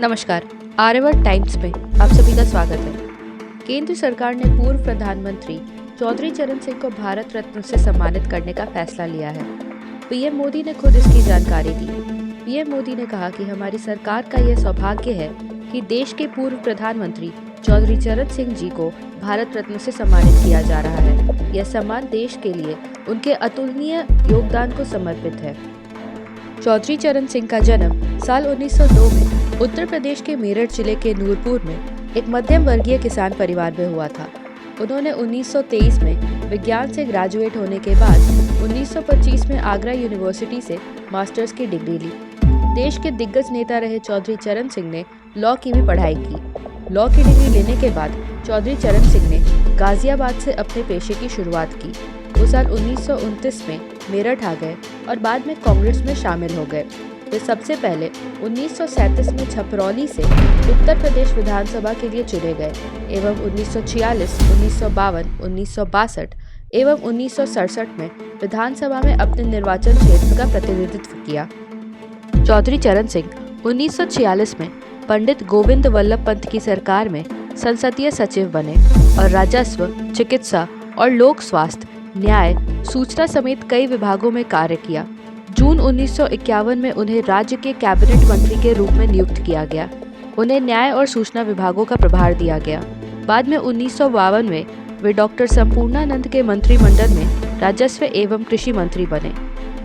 नमस्कार। आर्यवर्त टाइम्स में आप सभी का स्वागत है। केंद्र सरकार ने पूर्व प्रधानमंत्री चौधरी चरण सिंह को भारत रत्न से सम्मानित करने का फैसला लिया है। पीएम मोदी ने खुद इसकी जानकारी दी। पीएम मोदी ने कहा कि हमारी सरकार का यह सौभाग्य है कि देश के पूर्व प्रधानमंत्री चौधरी चरण सिंह जी को भारत रत्न से सम्मानित किया जा रहा है। यह सम्मान देश के लिए उनके अतुलनीय योगदान को समर्पित है। चौधरी चरण सिंह का जन्म साल 1902 में उत्तर प्रदेश के मेरठ जिले के नूरपुर में एक मध्यम वर्गीय किसान परिवार में हुआ था। उन्होंने 1923 में विज्ञान से ग्रेजुएट होने के बाद 1925 में आगरा यूनिवर्सिटी से मास्टर्स की डिग्री ली। देश के दिग्गज नेता रहे चौधरी चरण सिंह ने लॉ की भी पढ़ाई की। लॉ की डिग्री लेने के बाद चौधरी चरण सिंह ने गाजियाबाद से अपने पेशे की शुरुआत की। वो साल 1929 में मेरठ आ गए और बाद में कांग्रेस में शामिल हो गए। वे सबसे पहले 1937 में छपरौली से उत्तर प्रदेश विधानसभा के लिए चुने गए एवं 1946, 1952, 1962 एवं 1967 में विधानसभा में अपने निर्वाचन क्षेत्र का प्रतिनिधित्व किया। चौधरी चरण सिंह 1946 में पंडित गोविंद वल्लभ पंत की सरकार में संसदीय सचिव बने और राजस्व, चिकित्सा और लोक स्वास्थ्य, न्याय, सूचना समेत कई विभागों में कार्य किया। जून 1951 में उन्हें राज्य के कैबिनेट मंत्री के रूप में नियुक्त किया गया। उन्हें न्याय और सूचना विभागों का प्रभार दिया गया। बाद में 1952 में वे डॉक्टर संपूर्णानंद के मंत्रिमंडल में राजस्व एवं कृषि मंत्री बने।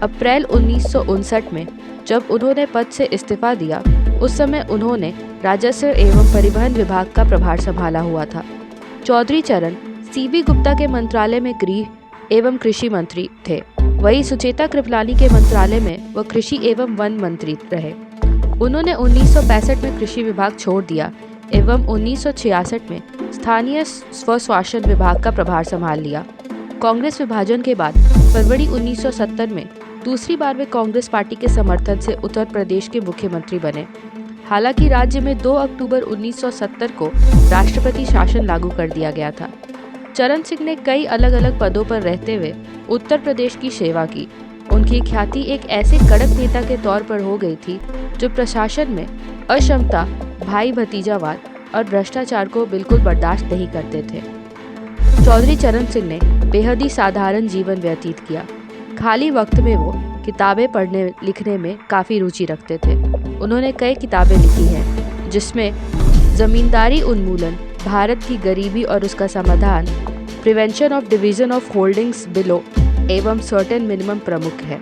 अप्रैल 1959 में जब उन्होंने पद से इस्तीफा दिया, उस समय उन्होंने राजस्व एवं परिवहन विभाग का प्रभार संभाला हुआ था। चौधरी चरण सीवी गुप्ता के मंत्रालय में गृह एवं कृषि मंत्री थे। वही सुचेता कृपलानी के मंत्रालय में वह कृषि एवं वन मंत्री रहे। उन्होंने 1965 में कृषि विभाग छोड़ दिया एवं 1966 में स्थानीय स्वशासन विभाग का प्रभार संभाल लिया। कांग्रेस विभाजन के बाद फरवरी 1970 में दूसरी बार वे कांग्रेस पार्टी के समर्थन से उत्तर प्रदेश के मुख्यमंत्री बने। हालांकि राज्य में 2 अक्टूबर 1970 को राष्ट्रपति शासन लागू कर दिया गया था। चरण सिंह ने कई अलग अलग पदों पर रहते हुए उत्तर प्रदेश की सेवा की। उनकी ख्याति एक ऐसे कड़क नेता के तौर पर हो गई थी जो प्रशासन में अक्षमता, भाई भतीजावाद और भ्रष्टाचार को बिल्कुल बर्दाश्त नहीं करते थे। चौधरी चरण सिंह ने बेहद ही साधारण जीवन व्यतीत किया। खाली वक्त में वो किताबें पढ़ने लिखने में काफ़ी रुचि रखते थे। उन्होंने कई किताबें लिखी हैं जिसमें जमींदारी उन्मूलन, भारत की गरीबी और उसका समाधान, prevention of division of holdings below एवं सर्टेन मिनिमम प्रमुख है।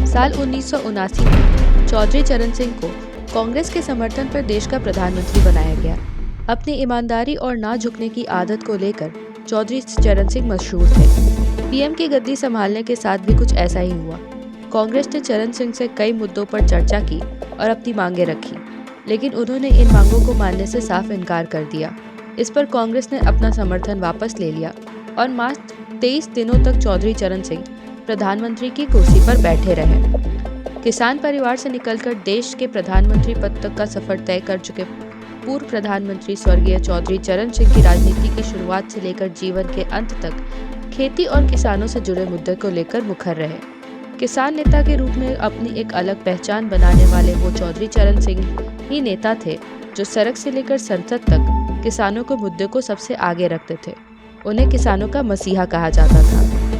साल 1979 में चौधरी चरण सिंह को कांग्रेस के समर्थन पर देश का प्रधानमंत्री बनाया गया। अपनी ईमानदारी और ना झुकने की आदत को लेकर चौधरी चरण सिंह मशहूर थे। पीएम की गद्दी संभालने के साथ भी कुछ ऐसा ही हुआ। कांग्रेस ने चरण सिंह से कई मुद्दों पर चर्चा की और अपनी मांगें रखी, लेकिन उन्होंने इन मांगों को मानने से साफ इनकार कर दिया। इस पर कांग्रेस ने अपना समर्थन वापस ले लिया और मात्र 23 दिनों तक चौधरी चरण सिंह प्रधानमंत्री की कुर्सी पर बैठे रहे। किसान परिवार से निकलकर देश के प्रधानमंत्री पद तक का सफर तय कर चुके पूर्व प्रधानमंत्री स्वर्गीय चौधरी चरण सिंह की राजनीति की शुरुआत से लेकर जीवन के अंत तक खेती और किसानों से जुड़े मुद्दे को लेकर मुखर रहे। किसान नेता के रूप में अपनी एक अलग पहचान बनाने वाले वो चौधरी चरण सिंह ही नेता थे जो सड़क से लेकर संसद तक किसानों के मुद्दे को सबसे आगे रखते थे। उन्हें किसानों का मसीहा कहा जाता था।